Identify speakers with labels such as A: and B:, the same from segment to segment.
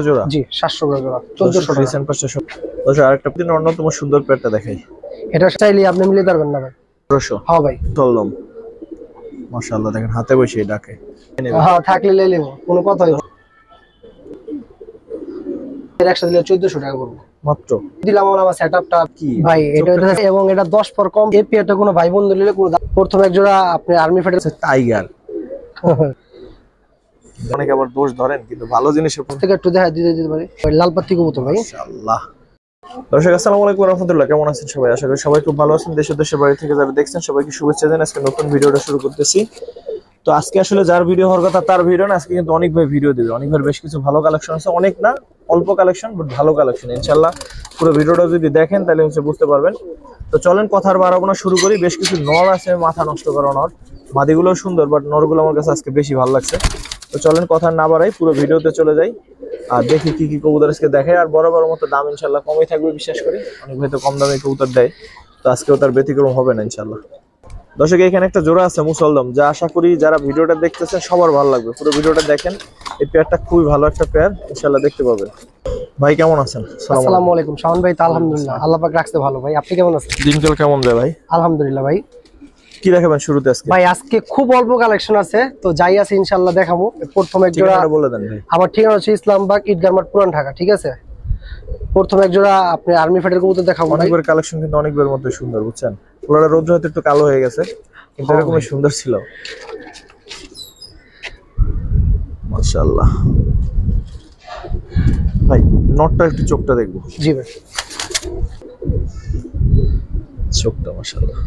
A: জোড়া
B: জি 700 করে জোড়া 1400 টাকা
A: রিসেন্ট 500 দর্শক আরেকটা দিন অন্যতম সুন্দর পেয়ারটা দেখাই।
B: এটা চাইলে আপনি মিলিয়ে পারবেন না ভাই
A: 1500
B: হ্যাঁ ভাই
A: চললাম মাশাআল্লাহ দেখেন হাতে বসে ডাকে
B: হ্যাঁ থাকলে নিয়ে নেব কোনো কথাই হবে এর একসাথে দিলে 1400 টাকা পড়বে
A: মাত্র
B: দিলাম আমার সেটআপটা
A: কি
B: ভাই এটা এবং এটা 10 পর কম এই পেয়ারটা কোনো ভাই বন্ধু নিলে কোনো প্রথম এক জোড়া আপনি আর্মি ফেডারেল
A: টাইগার অনেকে আবার দোষ ধরেন কিন্তু ভালো জিনিসের
B: থেকে একটু দেখা দিতে পারি লাল পাতি কবুতর ভাই
A: মাশাআল্লাহ। দর্শক আসসালামু আলাইকুম ওয়া রাহমাতুল্লাহ, কেমন আছেন সবাই? আশা করি সবাই খুব ভালো আছেন। দেশ ও দেশের বাইরে থেকে যারা দেখছেন সবাইকে শুভেচ্ছা জানাই। আজকে নতুন ভিডিওটা শুরু করতেছি। তো আজকে আসলে যার ভিডিও হওয়ার কথা তার ভিডিও না, আজকে কিন্তু অনেক ভাই ভিডিও দিবে। অনেক ভাই বেশ কিছু ভালো কালেকশন আছে, অনেক না অল্প কালেকশন বাট ভালো কালেকশন। ইনশাআল্লাহ পুরো ভিডিওটা যদি দেখেন তাহলে বুঝতে পারবেন। তো চলেন কথার বাড়াবো না, শুরু করি। বেশ কিছু নর আছে মাথা নষ্ট করা নর, মাদিগুলো সুন্দর বাট নরগুলো আমার কাছে আজকে বেশি ভালো লাগছে। তো চলেন কথা না বাড়াই, পুরো ভিডিওতে চলে যাই আর দেখি কি কি কবুতর আজকে দেখে। আর বড় বড় মতো দাম ইনশাল্লাহ কমই থাকবে, বিশ্বাস করি। অনেক ভাই তো কম দামে কবুতর দেয়, তো আজকেও তার ব্যতিক্রম হবে না ইনশাল্লাহ। দর্শক এখানে একটা জোড়া আছে মুসলদম, যা আশা করি যারা ভিডিওটা দেখতেছেন সবার ভালো লাগবে। পুরো ভিডিওটা দেখেন, এই পেয়ারটা খুবই ভালো একটা পেয়ার, ইনশাল্লাহ দেখতে পাবেন। ভাই কেমন আছেন?
B: আসসালামু আলাইকুম শাওন ভাই। তো আলহামদুলিল্লাহ আল্লাহ পাক রাখতে ভালো ভাই। আপনি কেমন আছেন?
A: দিনকাল কেমন যায় ভাই?
B: আলহামদুলিল্লাহ ভাই।
A: কি দেখাবেন শুরুতে আজকে?
B: ভাই আজকে খুব অল্প কালেকশন আছে, তো যাই আছে ইনশাআল্লাহ দেখাবো। প্রথম এক জোড়া
A: বলে দেন ভাই।
B: আমার ঠিকানা হচ্ছে ইসলামবাগ ঈদগাহ মাঠ পুরান ঢাকা, ঠিক আছে? প্রথম এক জোড়া আপনি আর্মি ফেডারেল কবুতর দেখাবো।
A: অনেকবার কালেকশন কিন্তু অনেকবার মতো সুন্দর, বুঝছেন? ওরা রোদ্র হয়তো একটু কালো হয়ে গেছে কিন্তু এরকমই সুন্দর ছিল। মাশাআল্লাহ ভাই, নটটা একটু চোখটা দেখবো।
B: জি ভাই,
A: চোখটা মাশাআল্লাহ।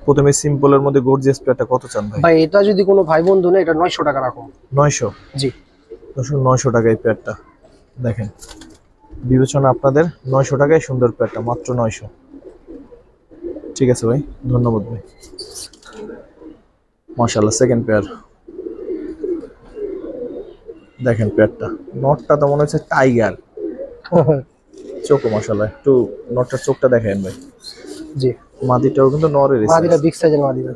A: প্রথমে সিম্পলের মধ্যে গর্জিয়াস পেয়ারটা কত চান ভাই?
B: ভাই এটা যদি কোনো ভাই বন্ধু নেই, এটা 900 টাকা রাখো।
A: 900?
B: জি
A: দর্শক 900 টাকায় পেয়ারটা দেখেন, বিবেচনা আপনাদের। 900 টাকায় সুন্দর পেয়ারটা, মাত্র 900। ঠিক আছে ভাই, ধন্যবাদ ভাই। মাশাআল্লাহ সেকেন্ড পেয়ার দেখেন, পেয়ারটা নটটা তো মনে হচ্ছে টাইগার। চোখও মাশাআল্লাহ, একটু নটটার চোখটা দেখেন ভাই।
B: জি
A: মাদিটাও কিন্তু নরের,
B: মাদিটা বিগ সাইজের মাদিটা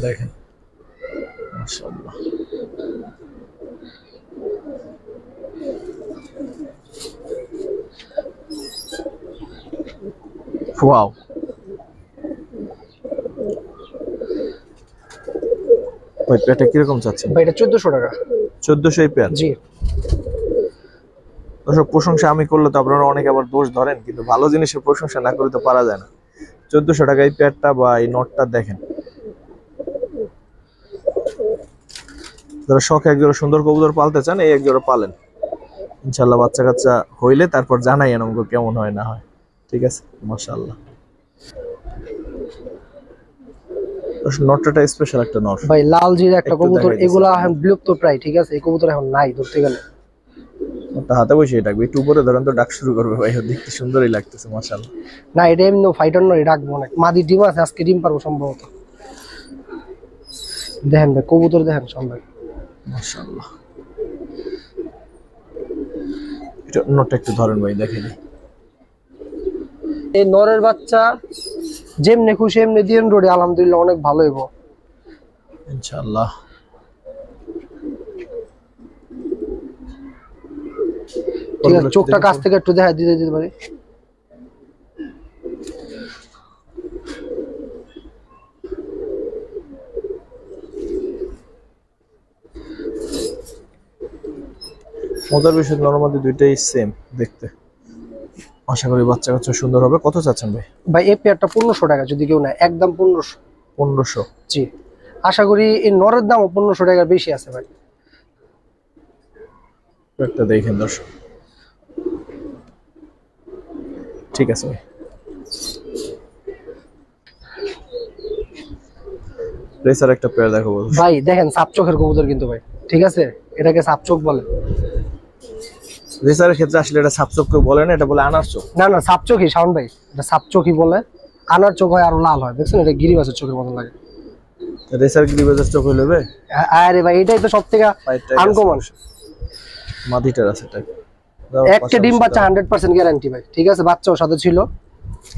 A: দেখেন মাশাআল্লাহ। ওয়াও, ভাই পেয়ারটা কিরকম চাচ্ছেন?
B: ভাই এটা 1400 টাকা।
A: 1400 পেয়ার?
B: জি
A: দর্শক প্রশংসা আমি করলে তো আপনারা অনেকে আবার দোষ ধরেন, কিন্তু ভালো জিনিসের প্রশংসা না করে তো পারা যায় না। 1400 টাকা এই পেয়ারটা বা এই নটটা দেখেন। যারা শখ একজোড়া সুন্দর কবুতর পালতে চান, এই একজোড়া পালেন ইনশাল্লাহ। বাচ্চা কাচ্চা হইলে তারপর জানাই আমাকে কেমন হয় না হয়, ঠিক আছে? মাশাআল্লাহ, নটটা স্পেশাল একটা নট
B: ভাই, লাল জির একটা কবুতর, এগুলা এখন বিলুপ্ত প্রায়, ঠিক আছে? এই কবুতর এখন নাই ধরতে গেলে।
A: ওটা হাতে বসে ডাকবে, একটু উপরে ধরেন তো ডাক শুরু করবে ভাই। দেখতে সুন্দরই লাগতেছে মাশাআল্লাহ।
B: না এটা এমনি ফাইটার নয়, রাখবো না। মাদি ডিম আছে, আজকে ডিম পারবো সম্ভবত। দেখেন ভাই কবুতর দেখেন সম্ভব
A: মাশাআল্লাহ। এটা নটটা একটু ধরেন ভাই, দেখেন।
B: এই নরের বাচ্চা যেমনি খুশি এমনি দিন রোডে আলহামদুলিল্লাহ অনেক ভালো হইব
A: ইনশাআল্লাহ।
B: ঠিক আছে, চোখটা কাছ থেকে একটু দেখা দিতে পারি।
A: মজার বিষয় নরমালি দুইটাই সেম দেখতে। আশা করি বাচ্চা কাচ্চা সুন্দর হবে। কত চাচ্ছেন ভাই?
B: ভাই এই পেয়ারটা 1500 টাকা, যদি কেউ নেয় একদম 1500।
A: 1500?
B: জি, আশা করি এই নরের দামও 1500 টাকার বেশি আছে ভাই।
A: একটা দেখেন দর্শক, ঠিক আছে ভাই। রেসার একটা পেয়ার দেখাবো
B: ভাই, দেখেন সাপ চোখের কবুতর কিন্তু ভাই, ঠিক আছে? এটাকে সাপ চোখ বলে।
A: রেসারের ক্ষেত্রে আসলে এটা সাপ চোখ কেউ বলে না, এটা বলে আনার চোখ।
B: না না, সাপ চোখই শাওন ভাই, এটা সাপ চোখই বলে। আনার চোখ হয় আরো লাল হয়, দেখছেন? এটা গিরিবাসের চোখের মতো লাগে।
A: রেসার গিরিবাজের চোখ হইলে
B: আরে ভাই এটাই তো সব থেকে আনকমন।
A: মাদিটার আছে,
B: একটা ডিম বাচ্চা 100% গ্যারান্টি ভাই, ঠিক আছে? বাচ্চাও সাথে ছিল,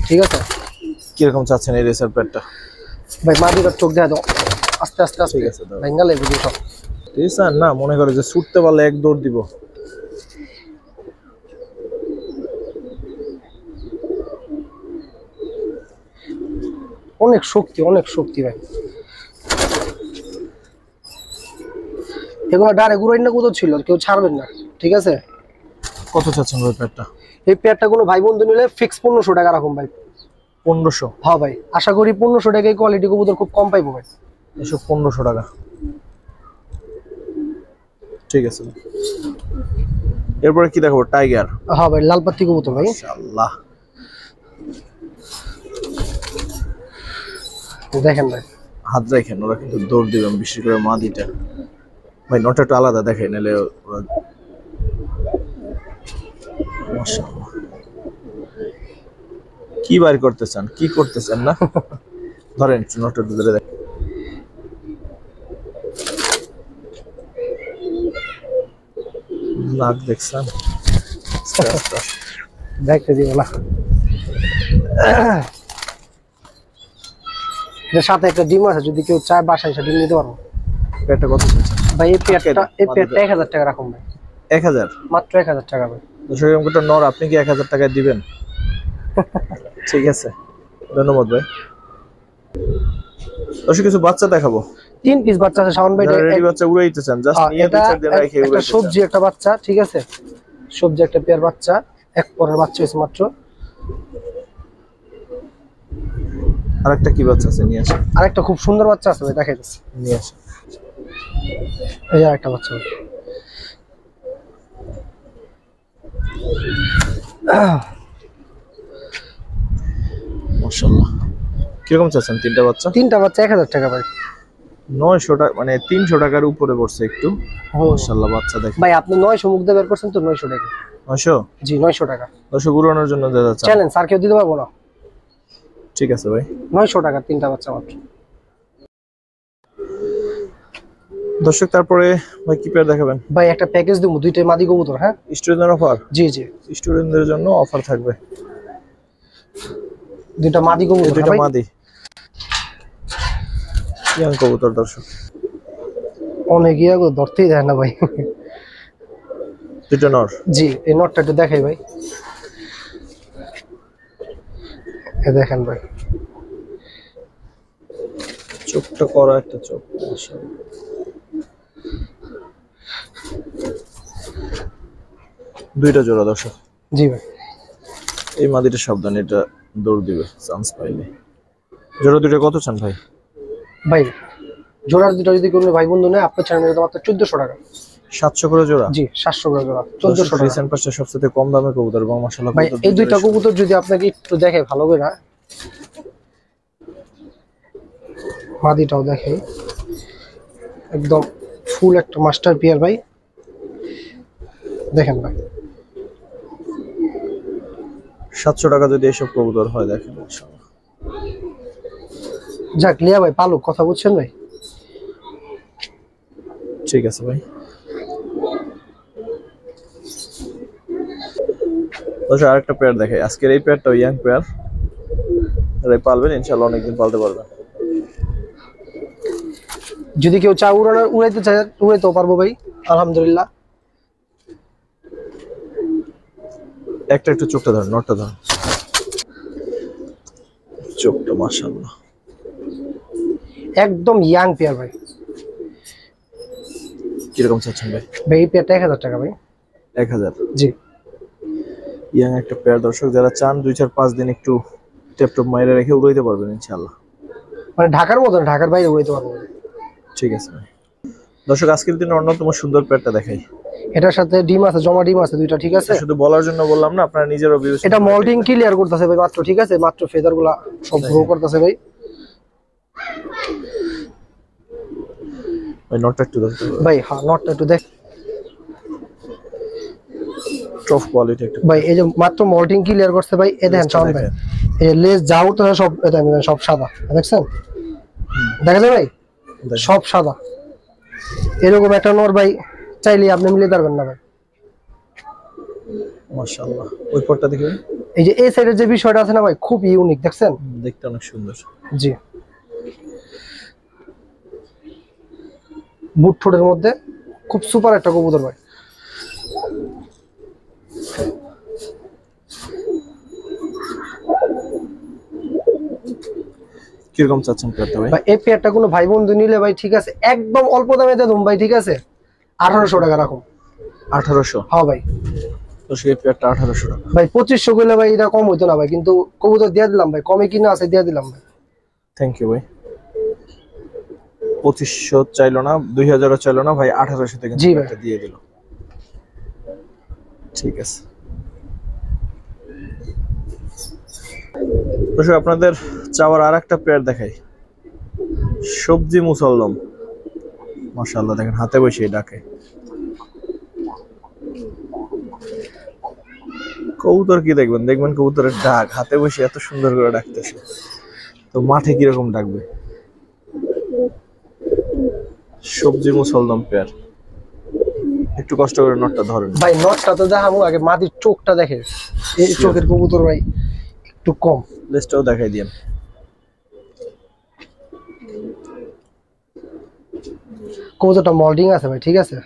B: ঠিক আছে?
A: কিরকম চাচ্ছেন এই রেসার পেটটা
B: ভাই মাদিটার চোখ দেখা দাও, আস্তে আস্তে আস্তে
A: ঠিক আছে দাও
B: ভেঙ্গালে বুঝি সব।
A: রেসার না মনে করে যে ছুটতে পারলে এক দৌড় দিব।
B: অনেক শক্তি, অনেক শক্তি ভাই। এগুলো ডারে গুড়াই না কোথাও ছিল, কেউ ছাড়বেন না, ঠিক আছে?
A: কত চাচ্ছেন ওই পেটটা?
B: এই পেয়ারটা কোনো ভাই বন্ধু নিলে ফিক্স 1500 টাকা রাখুন ভাই।
A: 1500?
B: হ্যাঁ ভাই, আশা করি 1500 টাকায় কোয়ালিটি কবুতর খুব কম পাইবো ভাই।
A: এসব 1500 টাকা, ঠিক আছে। এরপরে কি দেখাবো? টাইগার।
B: হ্যাঁ ভাই, লাল পাত্তি কবুতর ভাই,
A: মাশাআল্লাহ।
B: দেখেন ভাই,
A: হাত রাখেন, ওরা কিন্তু দৌড় দিবেন, বিশেষ করে মাদিটা। ভাই নটা একটু আলাদা দেখেন, নাহলে ওরা মাশাআল্লাহ। কি বার করতে চান, কি করতে চান না? ধরেন নটা ধরে দেখ। নাক দেখছেন?
B: দেখতে দিব না। এর সাথে একটা ডিম আছে, যদি কেউ চায় বাসায় এসে ডিম নিতে পারবো।
A: পেটটা কত চাচ্ছেন
B: ভাই এই পেয়ারটা 1000 টাকা রাখুন ভাই।
A: 1000?
B: মাত্র 1000 টাকা ভাই।
A: দর্শক একটা নর, আপনি কি 1000 টাকায় দিবেন? ঠিক আছে, ধন্যবাদ ভাই। দর্শক কিছু বাচ্চা দেখাবো।
B: 3 পিস বাচ্চা আছে শাওন ভাই।
A: রেডি বাচ্চা উড়াইতে চান, জাস্ট নিয়ে দুই চার দিন রেখে
B: একটা
A: উড়াইতে চান।
B: সবজি একটা বাচ্চা, ঠিক আছে? সবজি একটা পেয়ার বাচ্চা, এক পরের বাচ্চা হইছে মাত্র।
A: আরেকটা কি বাচ্চা আছে, নিয়ে আসেন।
B: আরেকটা খুব সুন্দর বাচ্চা আছে ভাই, দেখাইতেছি।
A: নিয়ে আসেন।
B: এই যে আরেকটা বাচ্চা ভাই।
A: মাশাআল্লাহ। কিরকম চাচ্ছেন তিনটা বাচ্চা?
B: তিনটা বাচ্চা 1000 টাকা ভাই।
A: 900 টাকা, মানে 300 টাকার উপরে পড়ছে একটু। মাশাআল্লাহ বাচ্চা দেখেন
B: ভাই আপনি 900 মুখ দিয়ে বের করছেন তো, 900 টাকা।
A: 900?
B: জি 900 টাকা।
A: দর্শক উড়ানোর জন্য দেওয়া যাচ্ছে।
B: চ্যালেঞ্জ, আর কেউ দিতে পারবো না।
A: ঠিক আছে ভাই।
B: 900 টাকা তিনটা বাচ্চা মাত্র।
A: দর্শক তারপরে ভাই কি পেয়ার দেখাবেন?
B: ভাই একটা প্যাকেজ দেবো, দুইটাই মাদি কবুতর। হ্যাঁ,
A: স্টুডেন্ট অফার?
B: জি জি,
A: স্টুডেন্টদের জন্য অফার থাকবে।
B: দুইটা মাদি কবুতর,
A: দুইটা
B: ভাই
A: মাদি ইয়াং কবুতর। দর্শক
B: অনেক ইয়া গো, ধরতেই দেয় না ভাই।
A: দুইটা নর।
B: জি, এই নটটা একটু দেখাই ভাই। এ দেখেন ভাই,
A: চোখটা করা একটা চোখ। মাশাআল্লাহ। দুইটা জোড়া দর্শক।
B: জি ভাই।
A: এই মাদিটা সাবধান, এটা দৌড় দিবে চান্স পাইলে। জোড়া দুইটা কত চান ভাই?
B: ভাই জোড়ার দুটো যদি কোনো ভাই বন্ধু নেয়, আপনার চ্যানেলে মাত্র 1400 টাকা।
A: 700 করে জোড়া?
B: জি 700 করে জোড়া, 1400 টাকা।
A: রিসেন্ট পাশে সবচেয়ে কম দামে কবুতর এবং মাশাআল্লাহ
B: ভাই এই দুইটা কবুতর যদি আপনাকে একটু দেখে ভালো করে, মাদিটাও দেখে, একদম ফুল একটা মাস্টার পেয়ার ভাই। দেখেন ভাই
A: 700 টাকা যদি এসব কবুতর হয়, দেখেন মাশাআল্লাহ।
B: যাক লিয়া ভাই পালুক, কথা বুঝছেন ভাই?
A: ঠিক আছে ভাই। দর্শক আরেকটা পেয়ার দেখাই। আজকের এই পেয়ারটা ইয়াং পেয়ার, এরা পালবেন ইনশাআল্লাহ, অনেকদিন পালতে পারবেন।
B: যদি কেউ চা উড়াইতে চায়, উড়াইতেও পারবো ভাই, আলহামদুলিল্লাহ।
A: একটা একটু চোখটা ধরেন, নটটা ধরেন, চোখটা মাশাআল্লাহ
B: একদম ইয়াং পেয়ার ভাই।
A: কিরকম চাচ্ছেন ভাই?
B: ভাই এই পেয়ারটা 1000 টাকা ভাই।
A: 1000?
B: জি।
A: ইয়াং একটা পেয়ার। দর্শক যারা চান 2-4-5 দিন একটু টেপটপ মাইরে রেখে উড়াইতে পারবেন ইনশাআল্লাহ।
B: মানে ঢাকার মতো, ঢাকার বাইরে উড়াইতে পারবো।
A: ঠিক আছে ভাই। দর্শক আজকের দিনে অন্যতম সুন্দর পেয়ারটা দেখাই।
B: এটার সাথে ডিম আছে, জমা ডিম আছে দুইটা, ঠিক আছে?
A: শুধু বলার জন্য বললাম না, আপনারা নিজেরও বিবেচনা।
B: এটা মল্টিং ক্লিয়ার করতেছে ভাই মাত্র, ঠিক আছে? মাত্র ফেদার গুলা সব গ্রো করতেছে ভাই।
A: ভাই নটটা একটু দেখতে
B: ভাই হ্যাঁ, নটটা একটু দেখ
A: টপ কোয়ালিটি একটা
B: ভাই। এই যে মাত্র মল্টিং ক্লিয়ার করছে ভাই। এ দেখেন চাউন ভাই, এই লেজ যা উঠতেছে সব সব সাদা, দেখছেন? দেখা যায় ভাই, সব সাদা। এরকম একটা নর ভাই চাইলে আপনি মিলিয়ে পারবেন না ভাই।
A: মাশাআল্লাহ। ওই পটটা দেখি ভাই।
B: এই যে এই সাইডের যে বিষয়টা আছে না ভাই, খুব ইউনিক, দেখছেন?
A: দেখতে অনেক সুন্দর।
B: জি, বুট ঠোঁটের মধ্যে খুব সুপার একটা কবুতর ভাই।
A: কিরকম চাচ্ছেন পেয়ারটা ভাই?
B: ভাই এই পেয়ারটা কোনো ভাই বন্ধু নিলে ভাই ঠিক আছে, একদম অল্প দামে দিয়ে দেবো ভাই, ঠিক আছে? 1800 টাকা রাখুন।
A: 1800?
B: হ্যাঁ ভাই।
A: তো সেই পেয়ারটা 1800 টাকা।
B: ভাই 2500 করলে ভাই এটা কম হইতো না ভাই, কিন্তু কবুতর দিয়ে দিলাম ভাই, কমে কিনা আছে দিয়ে দিলাম ভাই।
A: থ্যাংক ইউ ভাই। 2500 চাইলো না, 2000 চাইলো না ভাই, 1800 থেকে
B: জি ভাই।
A: একটা দিয়ে দিল। ঠিক আছে দর্শক, আপনাদের চাওয়ার আর একটা পেয়ার দেখাই। সবজি মুসলদম, মাশাআল্লাহ, দেখেন হাতে বসে ডাকে। কবুতর কি দেখবেন, দেখবেন কবুতরের ডাক, হাতে বসে এত সুন্দর করে ডাকতেছে, তো মাঠে কিরকম ডাকবে। সবজি মুসলদম পেয়ার। একটু কষ্ট করে নটটা ধরেন
B: ভাই। নটটা তো দেখাবো, আগে মাটির চোখটা দেখে, এই চোখের কবুতর ভাই একটু কম।
A: লেজটাও দেখাই দিয়েন।
B: কবুতরটা মল্ডিং আছে ভাই, ঠিক আছে?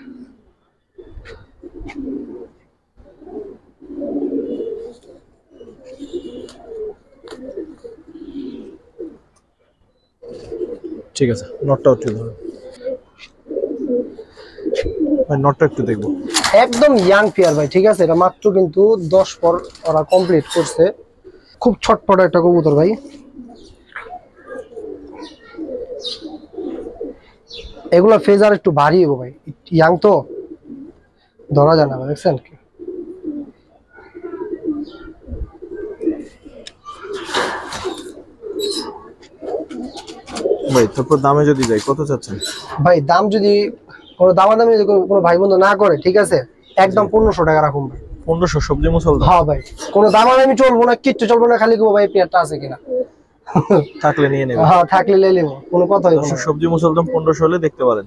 A: ঠিক আছে, নটটাও একটু ধরেন ভাই, নটটা একটু দেখবো।
B: একদম ইয়াং পেয়ার ভাই, ঠিক আছে? এটা মাত্র কিন্তু 10 পর ওরা কমপ্লিট করছে। খুব ছটপট একটা কবুতর ভাই। এগুলা ফেজার একটু ভারী হবো ভাই, ইয়াং তো ধরা যায় না ভাই, দেখছেন কি?
A: ভাই তারপর দামে যদি যাই, কত চাচ্ছেন
B: ভাই দাম যদি কোনো দামাদামি যদি কোনো ভাই বন্ধু না করে, ঠিক আছে, একদম 1500 টাকা রাখুন ভাই।
A: 1500 সবজি মুসলদম?
B: হ্যাঁ ভাই, কোনো দামাদামি চলবো না, কিচ্ছু চলবো না, খালি ভাই পেয়ারটা আছে কিনা।
A: থাকলে নিয়ে নেবেন।
B: হ্যাঁ থাকলে নিয়ে নেবো, কোনো কথা হইব না।
A: সবজি মুসলদম 1500 হলে দেখতে পারেন।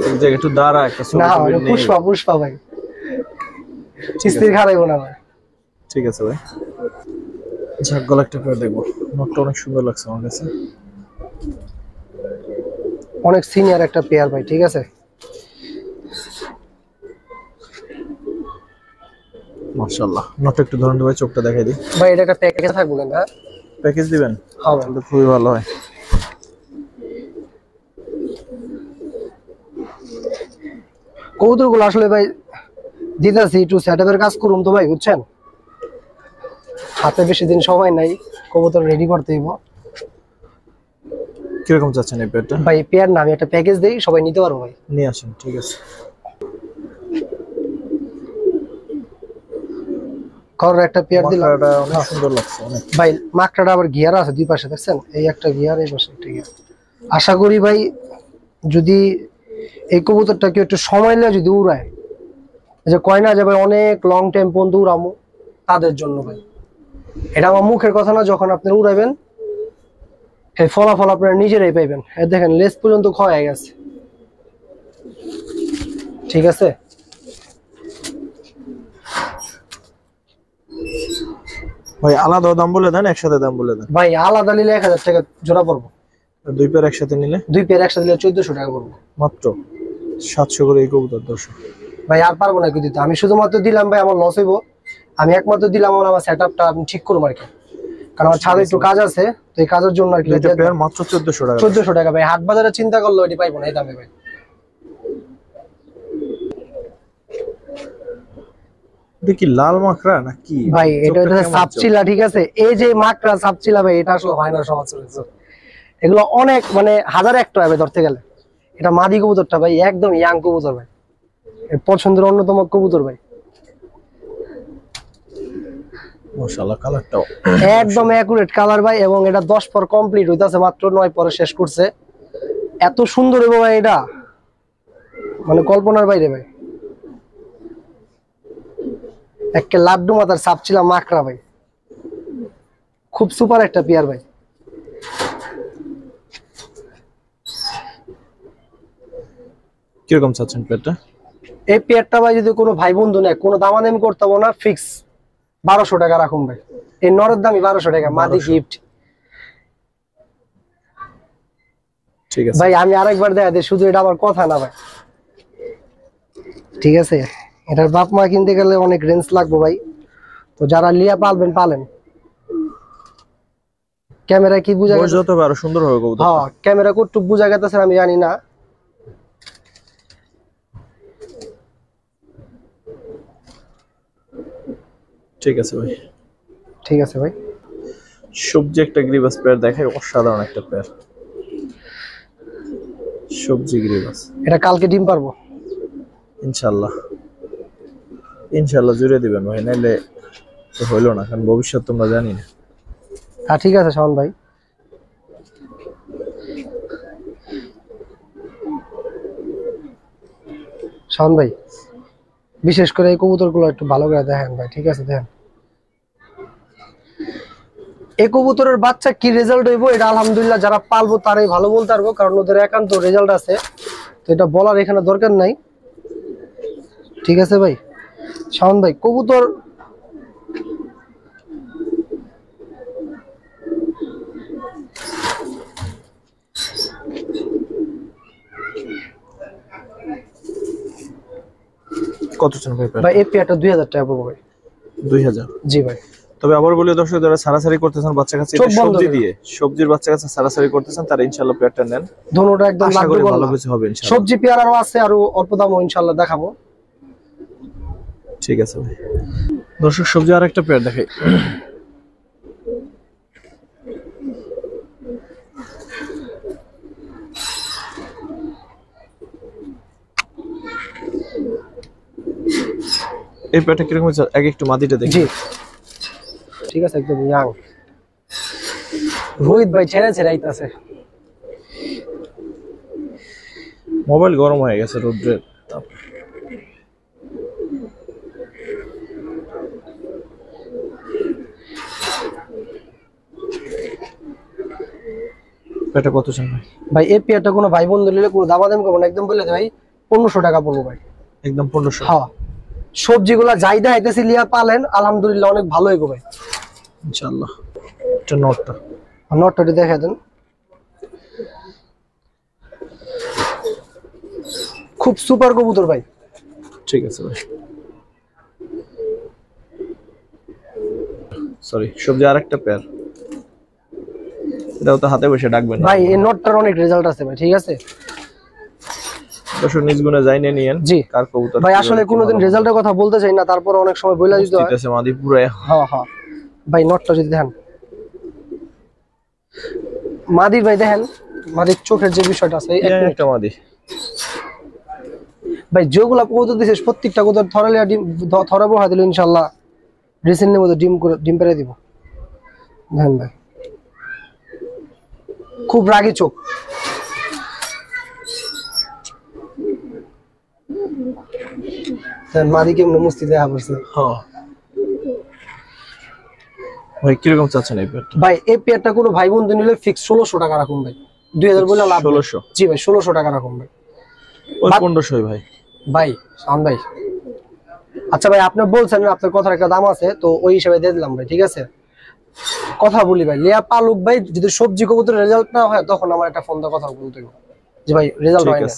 A: এক জায়গায় একটু দাঁড়া, একটা ছবি
B: না
A: নেই।
B: পুষ্পা পুষ্পা ভাই, স্থির খারাইবো না ভাই।
A: ঠিক আছে ভাই। ঝাঁক গলা একটা পেয়ার দেখবো, নটটা অনেক সুন্দর লাগছে আমার কাছে।
B: অনেক সিনিয়র একটা পেয়ার ভাই, ঠিক আছে?
A: মাশাআল্লাহ, নটটা একটু ধরুন ভাই, চোখটা দেখাই দিই।
B: ভাই এটা একটা প্যাকেজ থাকবো না?
A: প্যাকেজ দিবেন?
B: হ্যাঁ ভাই।
A: তাহলে খুবই ভালো হয়।
B: কবুতর গুলো আসলে ভাই দিতেছি একটু সেটআপের কাজ করুন তো ভাই, বুঝছেন? হাতে বেশি দিন সময় নাই, কবুতর রেডি করতে হইব।
A: কিরকম চাচ্ছেন এই পেয়ারটা?
B: ভাই পেয়ার না, আমি একটা প্যাকেজ দেই, সবাই নিতে পারবো ভাই।
A: নিয়ে আসেন, ঠিক আছে।
B: কারোর একটা পেয়ার দিলাম।
A: মাকড়াটা অনেক সুন্দর লাগছে, অনেক।
B: ভাই মাকড়াটা আবার গিয়ার আছে দুই পাশে, দেখছেন? এই একটা গিয়ার, এই পাশে একটা গিয়ার। আশা করি ভাই যদি এই কবুতরটা কেউ একটু সময় নিয়ে যদি উড়ায়, যে কয় না যে ভাই অনেক লং টাইম পর্যন্ত উড়ামো, তাদের জন্য ভাই। এটা আমার মুখের কথা না, যখন আপনি উড়াইবেন এই ফলাফল আপনারা নিজেরাই পাইবেন। এই দেখেন লেজ পর্যন্ত ক্ষয় হয়ে গেছে, ঠিক আছে?
A: ভাই আলাদা দাম বলে দেন, একসাথে দাম বলে দেন।
B: ভাই আলাদা নিলে 1000 টাকা জোড়া পড়বো,
A: দুই পেয়ার একসাথে নিলে?
B: দুই পেয়ার একসাথে নিলে 1400 টাকা পড়বো
A: মাত্র 700 করে এই কবুতর। দর্শক
B: ভাই আর পারবো না দিতে, আমি শুধুমাত্র দিলাম ভাই, আমার লস হইব। আমি একমাত্র দিলাম আমার সেটআপটা আমি ঠিক করবো আর কি, কারণ আমার ছাদে একটু কাজ আছে, তো এই কাজের জন্য আর কি।
A: দুইটা পেয়ার মাত্র 1400 টাকা।
B: 1400 টাকা ভাই, হাট বাজারে চিন্তা করলে ওইটি পাইবো না এই দামে ভাই।
A: এটা কি লাল মাকড়া নাকি
B: ভাই? এটা
A: চোখটা
B: হচ্ছে
A: কেমন
B: সাপচিলা, ঠিক আছে? এই যে মাকড়া সাপচিলা ভাই, এটা আসলে হয় না সচরাচর। এগুলো অনেক মানে হাজার একটা হবে ধরতে গেলে। এটা মাদি কবুতরটা ভাই একদম ইয়াং কবুতর ভাই, এর পছন্দের অন্যতম কবুতর ভাই।
A: মাশাআল্লাহ, কালারটাও
B: একদম অ্যাকুরেট কালার ভাই, এবং এটা 10 পর কমপ্লিট হইতাছে, মাত্র 9 পরে শেষ করছে। এত সুন্দর হবে ভাই এটা, মানে কল্পনার বাইরে ভাই। একটা লাড্ডু মাথার সাপচিলা মাকড়া ভাই, খুব সুপার একটা পেয়ার ভাই।
A: কিরকম চাচ্ছেন পেয়ারটা?
B: এই পেয়ারটা ভাই যদি কোনো ভাই বন্ধু নেয় কোনো দামাদামি করতে হবে না, ফিক্স 1200 টাকা রাখুন ভাই। এই নরের দামই 1200 টাকা, মাদি গিফট।
A: ঠিক আছে
B: ভাই আমি আরেকবার দেখা দিই, শুধু এটা আমার কথা না ভাই, ঠিক আছে? এটার বাপ মা কিনতে গেলে অনেক রেঞ্জ লাগবে ভাই, তো যারা লিয়া পালবেন পালেন। ক্যামেরা কি বুঝা
A: গেছে? যত আরো সুন্দর হবে কবুতর।
B: হ্যাঁ, ক্যামেরা কতটুকু বুঝা গেছে আমি জানি না।
A: ঠিক আছে ভাই,
B: ঠিক আছে ভাই।
A: সবজি একটা গ্রিবাস পেয়ার দেখাই, অসাধারণ একটা পেয়ার, সবজি গ্রিবাস।
B: এটা কালকে ডিম পারবো
A: ইনশাআল্লাহ, ইনশাআল্লাহ জুড়ে দিবেন ভাই, নাইলে তো হইলো না, কারণ ভবিষ্যৎ তোমরা জানি না।
B: হ্যাঁ ঠিক আছে শাওন ভাই। শাওন ভাই বিশেষ করে এই কবুতরগুলো একটু ভালো করে দেখেন ভাই, ঠিক আছে? দেখেন এই কবুতরের বাচ্চা কি রেজাল্ট হইব এটা আলহামদুলিল্লাহ যারা পালবো তারাই ভালো বলতে পারবো, কারণ ওদের একান্ত রেজাল্ট আছে, তো এটা বলার এখানে দরকার নাই। ঠিক আছে ভাই। শাওন ভাই কবুতর
A: কত চান ভাই?
B: ভাই এই পেয়ারটা 2000 টাকা পড়বে ভাই।
A: 2000?
B: জি ভাই।
A: তবে আবার বলি দর্শক, যারা সারাসারি করতেছেন বাচ্চা কাছে,
B: চোখ বন্ধ
A: সবজি
B: করে।
A: দিয়ে সবজির বাচ্চা কাছে সারাসারি করতেছেন, তারা ইনশাআল্লাহ পেয়ারটা নেন,
B: দোনোটা একদম
A: আশা
B: লাগবে
A: করি
B: বললাম।
A: ভালো কিছু হবে ইনশাআল্লাহ।
B: সবজি পেয়ার আরো আছে, আরো অল্প দামও ইনশাআল্লাহ দেখাবো।
A: ঠিক আছে ভাই। দর্শক সবজি আর একটা পেয়ার দেখাই, এই পেয়ারটা কিরকম হচ্ছে আগে একটু মাদিটা দেখি।
B: জি ঠিক আছে, একদম ইয়াং। রোহিত ভাই ছেড়ে ছেড়ে আইতাছে।
A: মোবাইল গরম হয়ে গেছে রোদ্রের তাপ। পেয়ারটা কত চান ভাই?
B: ভাই এই পেয়ারটা কোনো ভাই বন্ধু নিলে কোনো দামাদামি করবো না, একদম বলে দে ভাই 1500 টাকা পড়বো ভাই।
A: একদম 1500?
B: হ্যাঁ, সবজিগুলা যাই দেখাইতেছি লিয়া পালেন আলহামদুলিল্লাহ অনেক ভালো হইব ভাই
A: ইনশাআল্লাহ। এটা নটটা,
B: নটটা দেখা দেন, খুব সুপার কবুতর ভাই।
A: ঠিক আছে ভাই। সরি, সবজি আরেকটা পেয়ার, এটাও তো হাতে বসে ডাকবেন
B: ভাই এই নটটার অনেক রেজাল্ট আছে ভাই, ঠিক আছে?
A: দর্শক নিজ গুণে যাইনে নিয়েন।
B: জি
A: কার কবুতর
B: ভাই, আসলে কোনোদিন রেজাল্টের কথা বলতে চাই না, তারপর অনেক সময় বইলা দিতে হয়।
A: আছে মাদি পুরো।
B: হ্যাঁ হ্যাঁ ভাই, নটটা যদি দেখেন মাদির ভাই, দেখেন মাদির চোখের যে বিষয়টা আছে
A: একটা মাদি
B: ভাই, যেগুলা কবুতর দিছে প্রত্যেকটা কবুতর থরালিয়া ডিম থরাবো হয় দিল ইনশাআল্লাহ, রিসেন্টলি মতো ডিম পেরে দিব। দেখেন ভাই খুব রাগী চোখ। মাদি কেমন মুস্তি দেখা পড়ছে।
A: হ্যাঁ ভাই, কিরকম চাচ্ছেন এই পেয়ারটা?
B: ভাই এই পেয়ারটা কোনো ভাই বন্ধু নিলে ফিক্স 1600 টাকা রাখুন ভাই, 2000 বলে লাভ।
A: 1600?
B: জি ভাই 1600 টাকা রাখুন ভাই।
A: ওই 1500 ভাই।
B: ভাই শাওন ভাই, আচ্ছা ভাই আপনি বলছেন আপনার কথার একটা দাম আছে, তো ওই হিসাবে দিয়ে দিলাম ভাই, ঠিক আছে? কথা বলি ভাই, লিয়া পালুক ভাই, যদি সবজি কবুতরের রেজাল্ট না হয় তখন আমার একটা ফোন দিয়ে কথা বলতে হবে যে ভাই রেজাল্ট হয় না।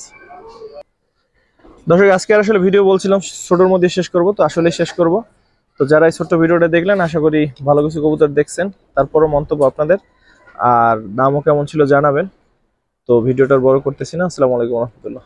A: দর্শক আজকে আসলে ভিডিও বলছিলাম ছোটর মধ্যে শেষ করব, তো আসলে শেষ করব। তো যারা এই ছোট্ট ভিডিওটা দেখলেন আশা করি ভালো কিছু কবুতর দেখছেন, তারপরও মন্তব্য আপনাদের, আর দামও কেমন ছিল জানাবেন। তো ভিডিওটার বড় করতেছি না। আসসালামু আলাইকুম ওয়া রাহমাতুল্লাহ।